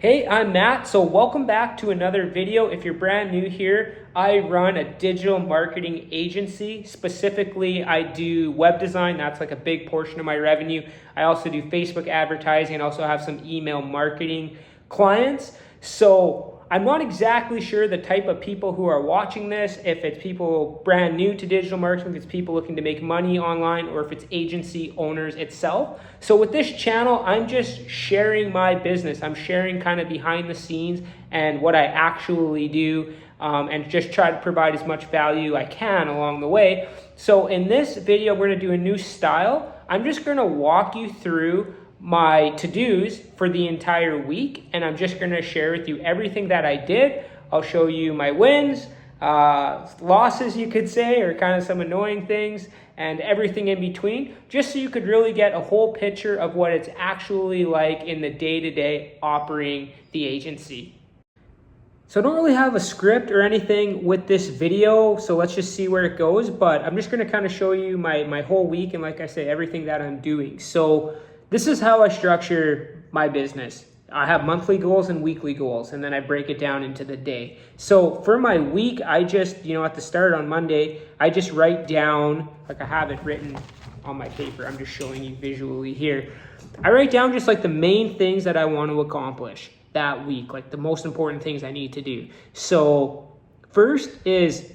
Hey, I'm Matt. So welcome back to another video. If you're brand new here, I run a digital marketing agency. Specifically, I do web design. That's like a big portion of my revenue. I also do Facebook advertising and also have some email marketing clients. So I'm not exactly sure the type of people who are watching this, if it's people brand new to digital marketing, if it's people looking to make money online, or if it's agency owners itself. So with this channel, I'm just sharing my business. I'm sharing kind of behind the scenes and what I actually do, and just try to provide as much value I can along the way. So in this video, we're gonna do a new style. I'm just gonna walk you through my to-dos for the entire week, and I'm just going to share with you everything that I did. I'll show you my wins, losses you could say, or kind of some annoying things, and everything in between, just so you could really get a whole picture of what it's actually like in the day-to-day operating the agency. So I don't really have a script or anything with this video, so let's just see where it goes, but I'm just going to kind of show you my whole week, and like I say, everything that I'm doing. So this is how I structure my business. I have monthly goals and weekly goals, and then I break it down into the day. So for my week, I just, at the start on Monday, I just write down, like I have it written on my paper. I'm just showing you visually here. I write down just like the main things that I want to accomplish that week, like the most important things I need to do. So first is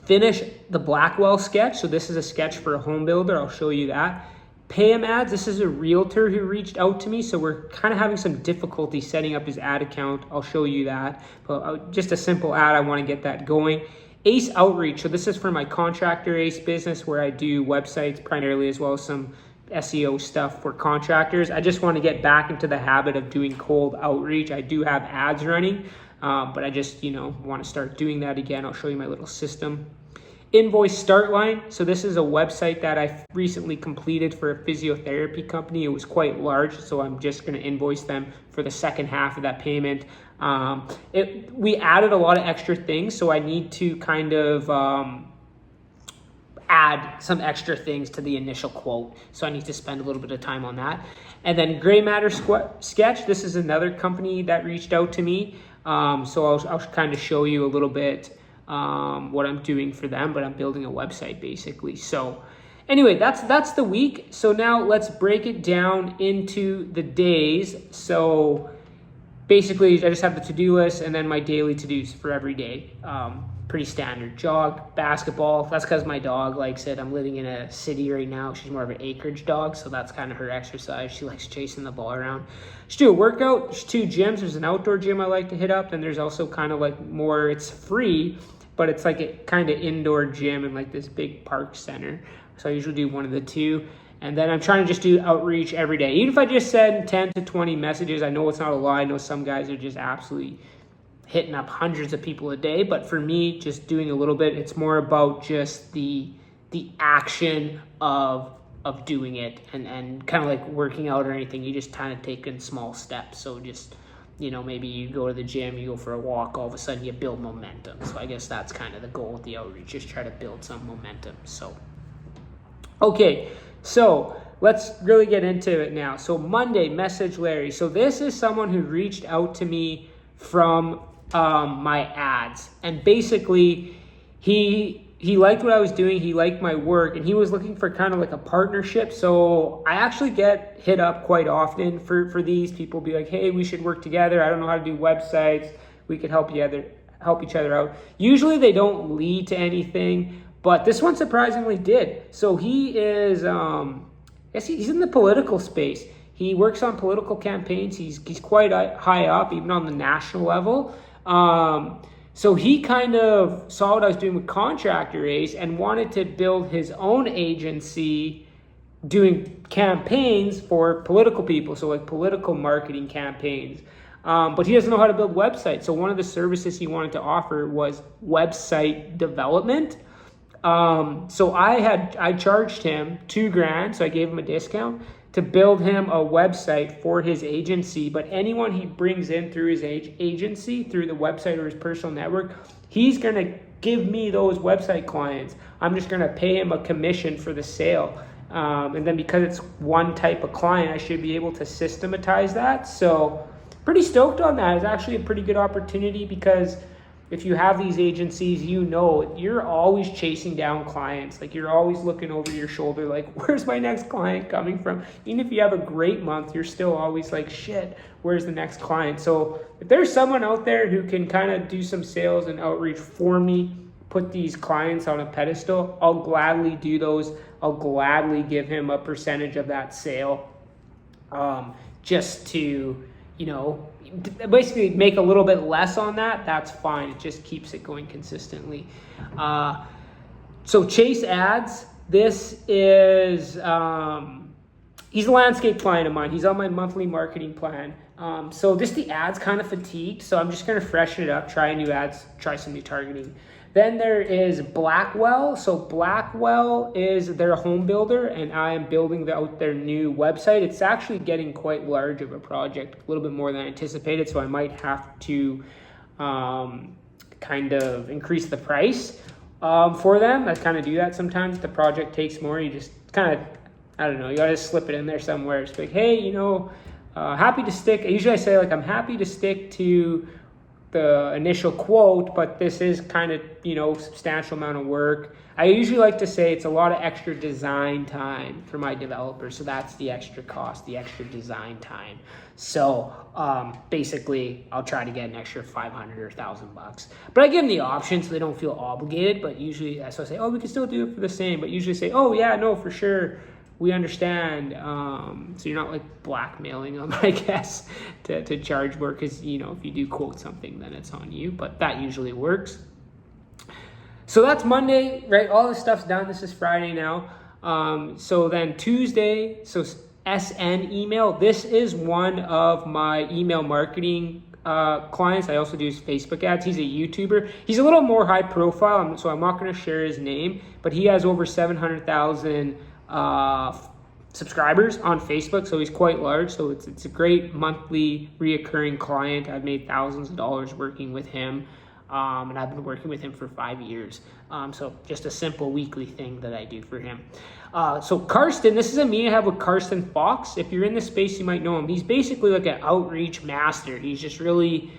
finish the Blackwell sketch. So this is a sketch for a home builder. I'll show you that. Pay him ads. This is a realtor who reached out to me, so we're kind of having some difficulty setting up his ad account. I'll show you that, but just a simple ad. I want to get that going. Ace outreach. So this is for my contractor Ace business, where I do websites primarily, as well as some SEO stuff for contractors. I just want to get back into the habit of doing cold outreach. I do have ads running, but I just want to start doing that again. I'll show you my little system. Invoice start line. So this is a website that I recently completed for a physiotherapy company. It was quite large, so I'm just going to invoice them for the second half of that payment. We added a lot of extra things, so I need to kind of add some extra things to the initial quote. So I need to spend a little bit of time on that. And then Gray Matter Sketch. This is another company that reached out to me. So I'll kind of show you a little bit what I'm doing for them, but I'm building a website basically. So anyway, that's the week. So now let's break it down into the days. So basically I just have the to-do list and then my daily to-dos for every day. Pretty standard. Jog, basketball. That's because my dog likes it. I'm living in a city right now. She's more of an acreage dog, so that's kind of her exercise. She likes chasing the ball around. Just do a workout. There's 2 gyms. There's an outdoor gym I like to hit up, and there's also kind of like more, it's free, but it's like a kind of indoor gym in like this big park center. So I usually do one of the 2. And then I'm trying to just do outreach every day. Even if I just send 10 to 20 messages, I know it's not a lot. I know some guys are just absolutely hitting up hundreds of people a day, but for me, just doing a little bit, it's more about just the action of doing it, and kind of like working out or anything. You just kind of take in small steps. So just, maybe you go to the gym, you go for a walk, all of a sudden you build momentum. So I guess that's kind of the goal with the outreach, just try to build some momentum. So, okay, so let's really get into it now. So Monday, message Larry. So this is someone who reached out to me from my ads, and basically he liked what I was doing, he liked my work, and he was looking for kind of like a partnership. So I actually get hit up quite often for these. People be like, hey, we should work together, I don't know how to do websites, we could help each other out. Usually they don't lead to anything, but this one surprisingly did. So he is he's in the political space. He works on political campaigns. He's quite high up, even on the national level. So he kind of saw what I was doing with Contractor Ace and wanted to build his own agency doing campaigns for political people, so like political marketing campaigns. But he doesn't know how to build websites. So one of the services he wanted to offer was website development. So I charged him $2,000, so I gave him a discount to build him a website for his agency. But anyone he brings in through his agency, through the website or his personal network, he's going to give me those website clients. I'm just going to pay him a commission for the sale. And then because it's one type of client, I should be able to systematize that. So pretty stoked on that. It's actually a pretty good opportunity because if you have these agencies, you're always chasing down clients. Like you're always looking over your shoulder, like, where's my next client coming from? Even if you have a great month, you're still always like, shit, where's the next client? So if there's someone out there who can kind of do some sales and outreach for me, put these clients on a pedestal, I'll gladly do those. I'll gladly give him a percentage of that sale, just to, basically make a little bit less on that. That's fine. It just keeps it going consistently. So Chase Ads, this is, he's a landscape client of mine. He's on my monthly marketing plan. So just the ads kind of fatigued. So I'm just going to freshen it up, try new ads, try some new targeting. Then there is Blackwell. So Blackwell is their home builder, and I am building out their new website. It's actually getting quite large of a project, a little bit more than I anticipated. So I might have to kind of increase the price for them. I kind of do that sometimes. The project takes more. You just kind of, I don't know, you got to slip it in there somewhere. It's like, hey, happy to stick. Usually I say, like, I'm happy to stick to the initial quote, but this is kind of, substantial amount of work. I usually like to say it's a lot of extra design time for my developers. So that's the extra cost, the extra design time. So basically I'll try to get an extra 500 or $1,000, but I give them the option so they don't feel obligated. But usually that's what I say, oh, we can still do it for the same, but usually say, oh yeah, no, for sure, we understand. So you're not like blackmailing them, I guess, to charge more, because, if you do quote something, then it's on you, but that usually works. So that's Monday, right? All this stuff's done. This is Friday now. So then Tuesday, so SN email. This is one of my email marketing clients. I also do his Facebook ads. He's a YouTuber. He's a little more high profile, so I'm not going to share his name, but he has over 700,000 subscribers on Facebook, so he's quite large. So it's a great monthly reoccurring client. I've made thousands of dollars working with him, and I've been working with him for 5 years. So just a simple weekly thing that I do for him. So Karsten, this is a meeting I have with Karsten Fox. If you're in this space, you might know him. He's basically like an outreach master. He's just really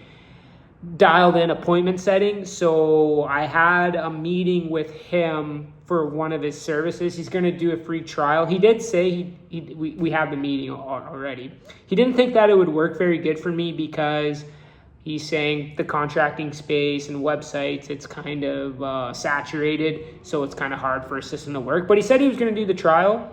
dialed in appointment setting. So I had a meeting with him for one of his services. He's going to do a free trial. He did say we have the meeting already. He didn't think that it would work very good for me because he's saying the contracting space and websites, it's kind of saturated, so it's kind of hard for a system to work. But he said he was going to do the trial,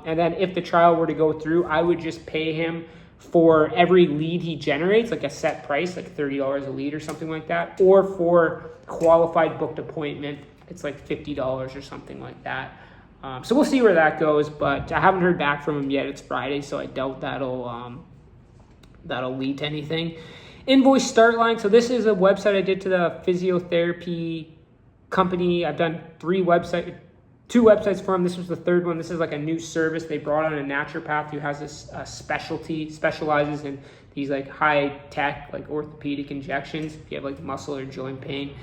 and then if the trial were to go through, I would just pay him for every lead he generates, like a set price, like $30 a lead or something like that, or for qualified booked appointment, it's like $50 or something like that. So we'll see where that goes, but I haven't heard back from him yet. It's Friday, so I doubt that'll lead to anything. Invoice start line. So this is a website I did to the physiotherapy company. I've done two websites for them. This was the third one. This is like a new service. They brought on a naturopath who has this specializes in these like high tech, like orthopedic injections if you have like muscle or joint pain.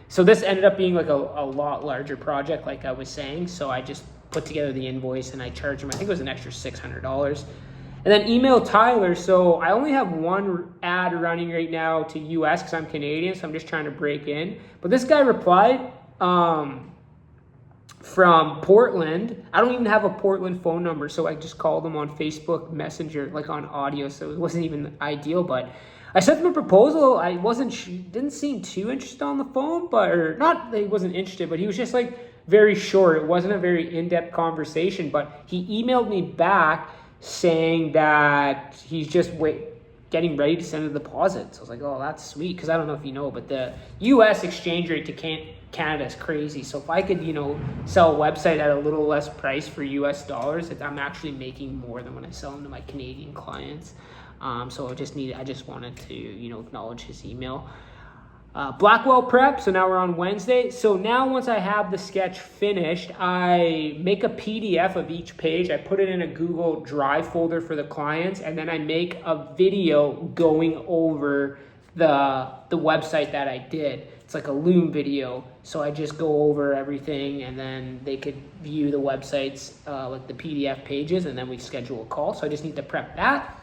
So this ended up being like a lot larger project, like I was saying. So I just put together the invoice and I charged him, I think it was an extra $600. And then email Tyler. So I only have one ad running right now to US because I'm Canadian, so I'm just trying to break in. But this guy replied from Portland. I don't even have a Portland phone number, so I just called him on Facebook Messenger, like on audio, so it wasn't even ideal. But I sent him a proposal. I didn't seem too interested on the phone, or not that he wasn't interested, but he was just like very short. It wasn't a very in-depth conversation, but he emailed me back saying that he's just getting ready to send a deposit. So I was like, oh, that's sweet, because I don't know if you know, but the US exchange rate to Canada is crazy. So if I could, sell a website at a little less price for US dollars, I'm actually making more than when I sell them to my Canadian clients. So I just wanted to, acknowledge his email. Blackwell prep. So now we're on Wednesday. So now once I have the sketch finished, I make a PDF of each page. I put it in a Google Drive folder for the clients, and then I make a video going over the website that I did. It's like a Loom video. So I just go over everything, and then they could view the websites, like the PDF pages, and then we schedule a call. So I just need to prep that.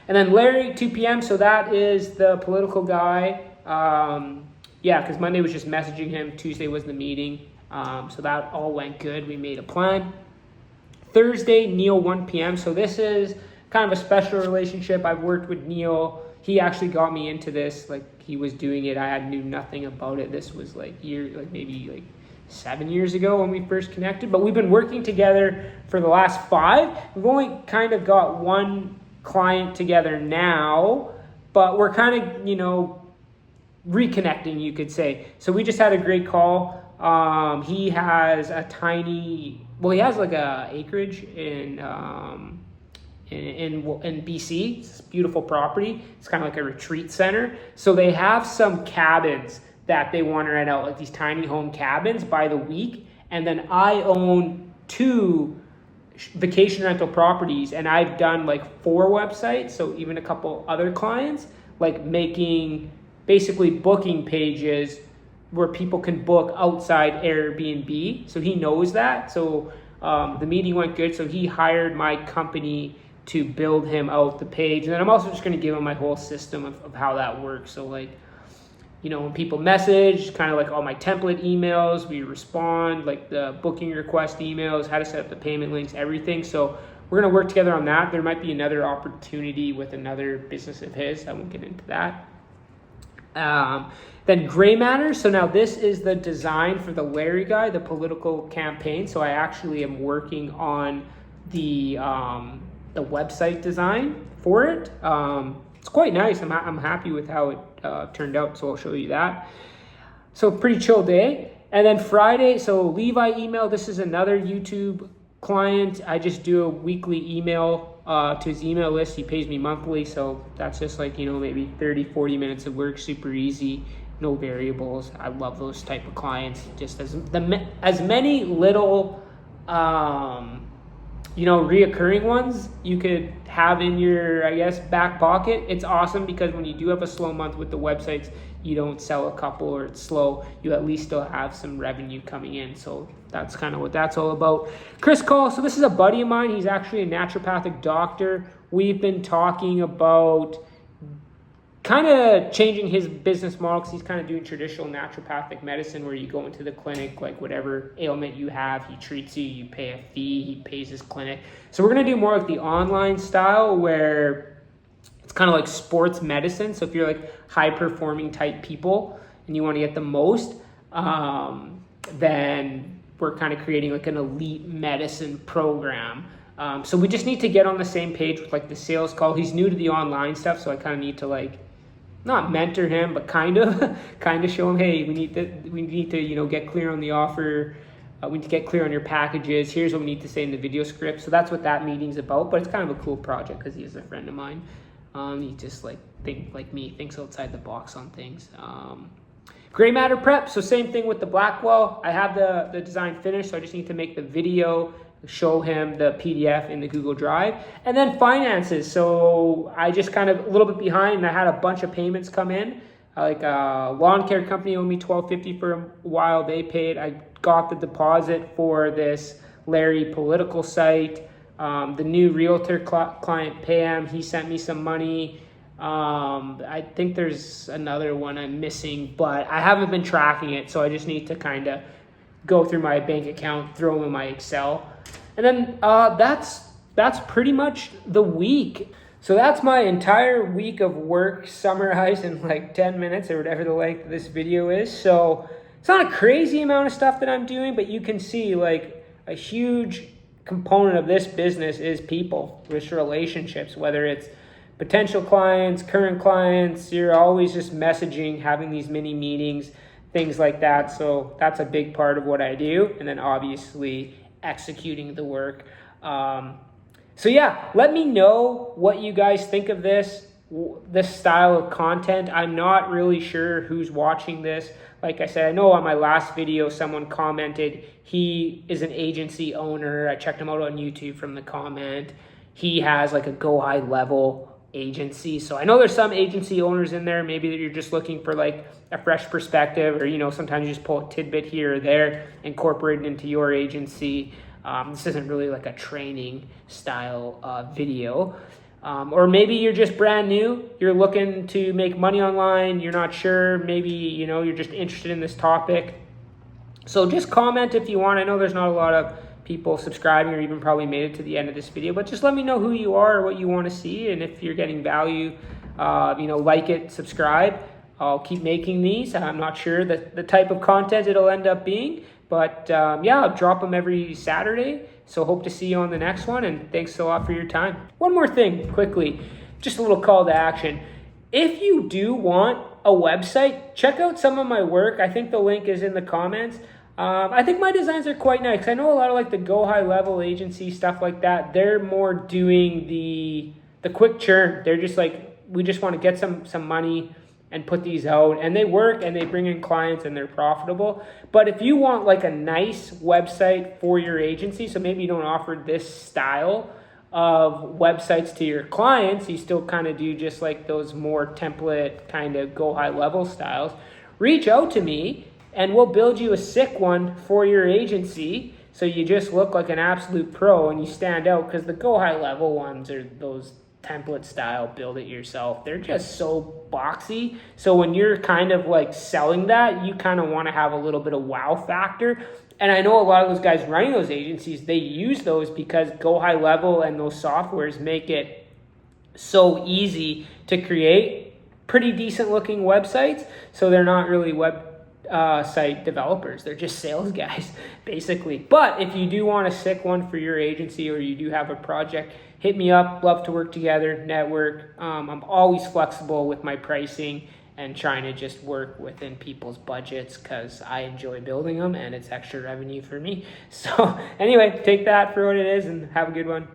And then Larry, 2 p.m. So that is the political guy. Yeah, because Monday was just messaging him. Tuesday was the meeting. So that all went good. We made a plan. Thursday, Neil, 1 p.m. So this is kind of a special relationship. I've worked with Neil. He actually got me into this. Like, he was doing it. I knew nothing about it. This was maybe 7 years ago when we first connected. But we've been working together for the last 5. We've only kind of got one client together now, but we're kind of, reconnecting, you could say. So we just had a great call. He has he has like a acreage in BC. It's a beautiful property. It's kind of like a retreat center. So they have some cabins that they want to rent out, like these tiny home cabins by the week. And then I own 2 vacation rental properties, and I've done like 4 websites. So even a couple other clients, like making basically booking pages where people can book outside Airbnb. So he knows that. So the meeting went good. So he hired my company to build him out the page. And then I'm also just going to give him my whole system of how that works. So when people message, kind of like all my template emails, we respond, like the booking request emails, how to set up the payment links, everything. So we're going to work together on that. There might be another opportunity with another business of his. I won't get into that. Then Gray Matter. So now this is the design for the Larry guy, the political campaign. So I actually am working on the website design for it. It's quite nice. I'm happy with how it turned out. So I'll show you that. So pretty chill day. And then Friday, so Levi email. This is another YouTube client. I just do a weekly email to his email list. He pays me monthly, so that's just maybe 30-40 minutes of work. Super easy, no variables. I love those type of clients. Just as many little reoccurring ones you could have in your, back pocket. It's awesome because when you do have a slow month with the websites, you don't sell a couple or it's slow, you at least still have some revenue coming in. So that's kind of what that's all about. Chris Call, so this is a buddy of mine. He's actually a naturopathic doctor. We've been talking about kind of changing his business model because he's kind of doing traditional naturopathic medicine where you go into the clinic, like whatever ailment you have, he treats you, you pay a fee, he pays his clinic. So we're going to do more like the online style where it's kind of like sports medicine. So if you're like high performing type people and you want to get the most, then we're kind of creating like an elite medicine program. So we just need to get on the same page with like the sales call. He's new to the online stuff, so I kind of need to not mentor him, but kind of show him, hey, we need to get clear on the offer. We need to get clear on your packages. Here's what we need to say in the video script. So that's what that meeting's about. But it's kind of a cool project because he is a friend of mine. He just thinks outside the box on things. Gray Matter prep. So same thing with the Blackwell. I have the design finished, so I just need to make the video, show him the PDF in the Google Drive. And then finances. So I just kind of a little bit behind, and I had a bunch of payments come in. Like a lawn care company owed me $1,250 for a while. They paid. I got the deposit for this Larry political site. The new realtor client, Pam, he sent me some money. I think there's another one I'm missing, but I haven't been tracking it. So I just need to kind of go through my bank account, throw them in my Excel. And then that's pretty much the week. So that's my entire week of work summarized in like 10 minutes or whatever the length of this video is. So it's not a crazy amount of stuff that I'm doing, but you can see like a huge component of this business is people, it's relationships, whether it's potential clients, current clients, you're always just messaging, having these mini meetings, things like that. So that's a big part of what I do. And then obviously executing the work. So yeah, let me know what you guys think of this style of content. I'm not really sure who's watching this. Like I said, I know on my last video, someone commented, he is an agency owner. I checked him out on YouTube from the comment. He has like a go high level agency. So I know there's some agency owners in there, maybe that you're just looking for like a fresh perspective, or, sometimes you just pull a tidbit here or there, incorporate it into your agency. This isn't really like a training style video. Or maybe you're just brand new, you're looking to make money online, you're not sure, maybe, you're just interested in this topic. So just comment if you want. I know there's not a lot of people subscribing or even probably made it to the end of this video, but just let me know who you are, what you want to see, and if you're getting value, like it, subscribe. I'll keep making these. I'm not sure the type of content it'll end up being, but I'll drop them every Saturday. So hope to see you on the next one, and thanks a lot for your time. One more thing quickly, just a little call to action. If you do want a website, check out some of my work. I think the link is in the comments. I think my designs are quite nice. I know a lot of like the Go High Level agency, stuff like that, they're more doing the quick churn. They're just like, we just want to get some money and put these out, and they work and they bring in clients and they're profitable. But if you want like a nice website for your agency, so maybe you don't offer this style of websites to your clients, you still kind of do just like those more template kind of Go High Level styles, reach out to me and we'll build you a sick one for your agency, so you just look like an absolute pro and you stand out, because the Go High Level ones are those template style, build it yourself. They're just so boxy. So when you're kind of like selling that, you kind of want to have a little bit of wow factor. And I know a lot of those guys running those agencies, they use those because Go High Level and those softwares make it so easy to create pretty decent looking websites. So they're not really site developers, they're just sales guys basically. But if you do want a sick one for your agency, or you do have a project, hit me up. Love to work together, network. I'm always flexible with my pricing and trying to just work within people's budgets, because I enjoy building them and it's extra revenue for me. So anyway, take that for what it is and have a good one.